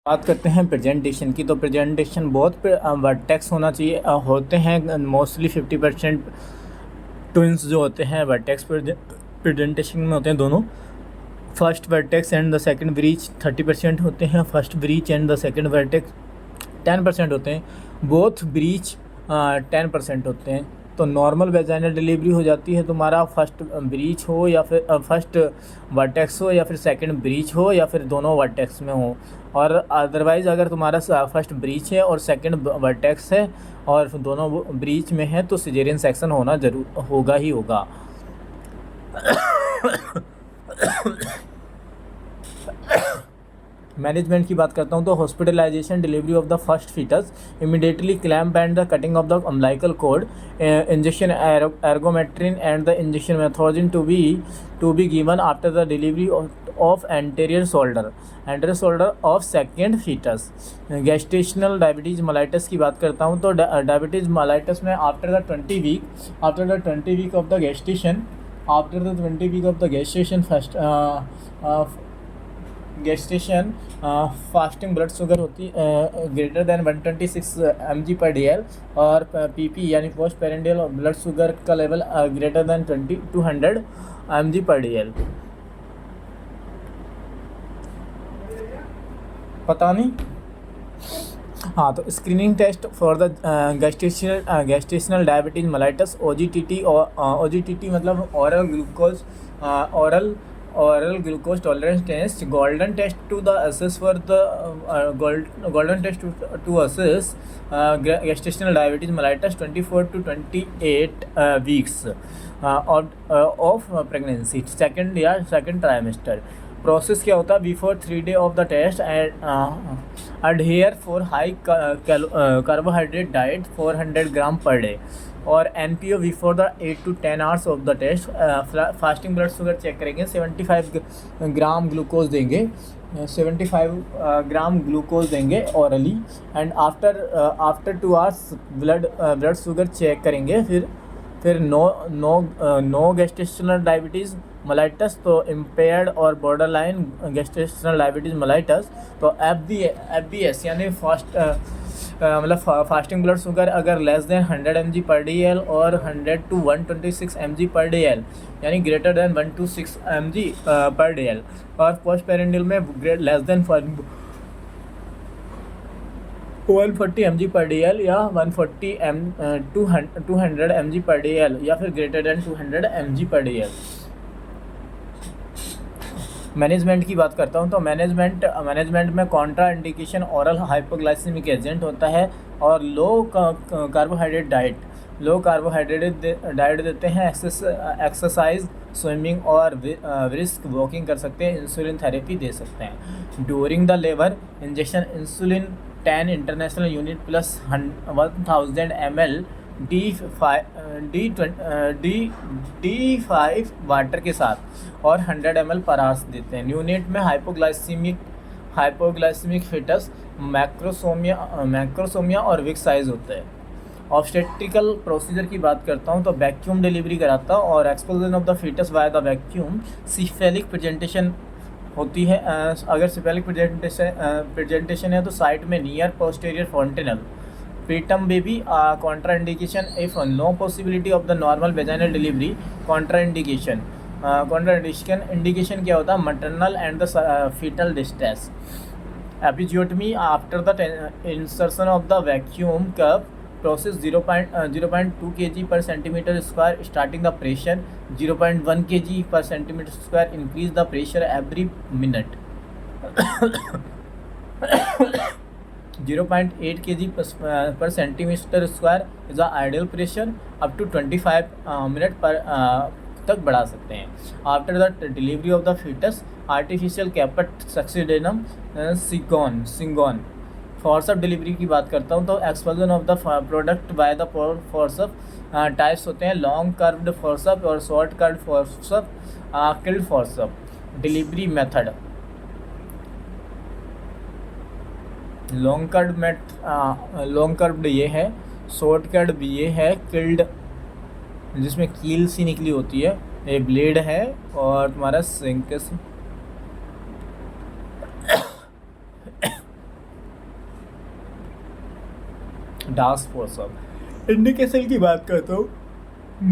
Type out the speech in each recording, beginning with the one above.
बात करते हैं प्रेजेंटेशन की। तो प्रेजेंटेशन बहुत वर्टेक्स होना चाहिए। होते हैं मोस्टली 50% ट्विंस जो होते हैं वर्टेक्स प्रेजेंटेशन में होते हैं दोनों। First vertex and the second breach 30% होते हैं। First breach and the second vertex 10% होते हैं। बोथ ब्रीच 10% होते हैं। तो नॉर्मल वेजाइनल डिलीवरी हो जाती है तुम्हारा फर्स्ट ब्रीच हो या फिर फर्स्ट वर्टेक्स हो या फिर सेकंड ब्रीच हो या फिर दोनों वर्टेक्स में हो। और अदरवाइज़ अगर तुम्हारा फर्स्ट ब्रीच है और सेकंड वर्टेक्स है और दोनों ब्रीच में है तो सिजेरियन सेक्शन होना ज़रूर होगा ही होगा। मैनेजमेंट की बात करता हूँ तो hospitalisation, delivery of the first fetus, immediately clamp and the cutting of the umbilical cord, injection ergometrine and the injection methadone to be given after the delivery of anterior shoulder of second fetus. Gestational diabetes mellitus की बात करता हूँ तो diabetes mellitus में after the 20 week of the gestation first gestation fasting blood sugar होती greater than 126 mg/dl और PP यानी post prandial blood sugar का लेवल ग्रेटर दैन 200 mg/dl। पता नहीं। हाँ, तो screening test for the gestational diabetes mellitus OGTT और OGTT मतलब oral glucose tolerance test, golden test to assess gestational diabetes mellitus 24 to 28 weeks of pregnancy, second trimester। Process क्या होता है? Before 3 day of the test adhere for high carbohydrate diet 400 gram per day और NPO before the 8 to 10 hours of the test. Fasting blood sugar check करेंगे, 75 gram glucose देंगे, 75 gram glucose देंगे orally and after 2 hours blood sugar check करेंगे। फिर no gestational diabetes mellitus तो impaired और borderline gestational diabetes mellitus तो FBS यानी fasting blood sugar अगर लेस देन 100 mg/dl और 100 to 126 mg/dl यानी ग्रेटर देन 126 mg/dl और पोस्ट पेरेंडियल में लेस देन 140 mg/dl या 200 mg/dl या फिर ग्रेटर देन 200 mg/dl। मैनेजमेंट की बात करता हूँ तो मैनेजमेंट में contraindication oral hypoglycaemic agent होता है और लो कार्बोहाइड्रेट डाइट देते हैं। एक्सरसाइज, स्विमिंग और ब्रिस्क वॉकिंग कर सकते हैं। इंसुलिन थेरेपी दे सकते हैं। During the labour injection insulin 10 international unit plus 1000 ml D5 water के साथ और 100 ml पर आवर्स देते हैं। न्यूनेट में हाइपोग्लाइसेमिक फिटस मैक्रोसोमिया और विक साइज होता है। ऑब्स्टेट्रिकल प्रोसीजर की बात करता हूँ तो वैक्यूम डिलीवरी कराता हूँ और expulsion of the fetus via the vacuum. Cephalic presentation होती है। अगर सिफेलिक प्रेजेंटेशन है तो साइड में near posterior fontanelle. Preterm baby contraindication if no possibility of the normal vaginal delivery. Contraindication indication क्या होता है? maternal and the fetal distress। Episiotomy after the insertion of the vacuum cup process 0.2 kg per centimeter square starting the pressure 0.1 kg per centimeter square increase the pressure every minute। 0.8 kg per centimeter square is the ideal pressure up to 25 minute पर तक बढ़ा सकते हैं। After the delivery of the fetus artificial caput succedaneum chignon. Forceps delivery की बात करता हूँ तो expulsion of the product by the forceps types होते हैं लॉन्ग कर्व्ड फोर्सअप और short curved forceps, Kielland forceps. Delivery method long curved ये है, शॉर्ट कर्व्ड ये है, किल्ड जिसमें कील सी निकली होती है, ये ब्लेड है और तुम्हारा सिंकस डार्क फोर्सअप। इंडिकेशन की बात करता हूँ,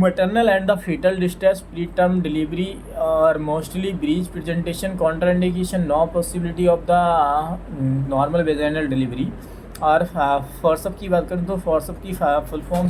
maternal and the fetal distress, preterm delivery are mostly breech presentation, contraindication, no possibility of the normal vaginal delivery। और फोर्सअप की बात करें तो फोर्सअप की फुल फॉर्म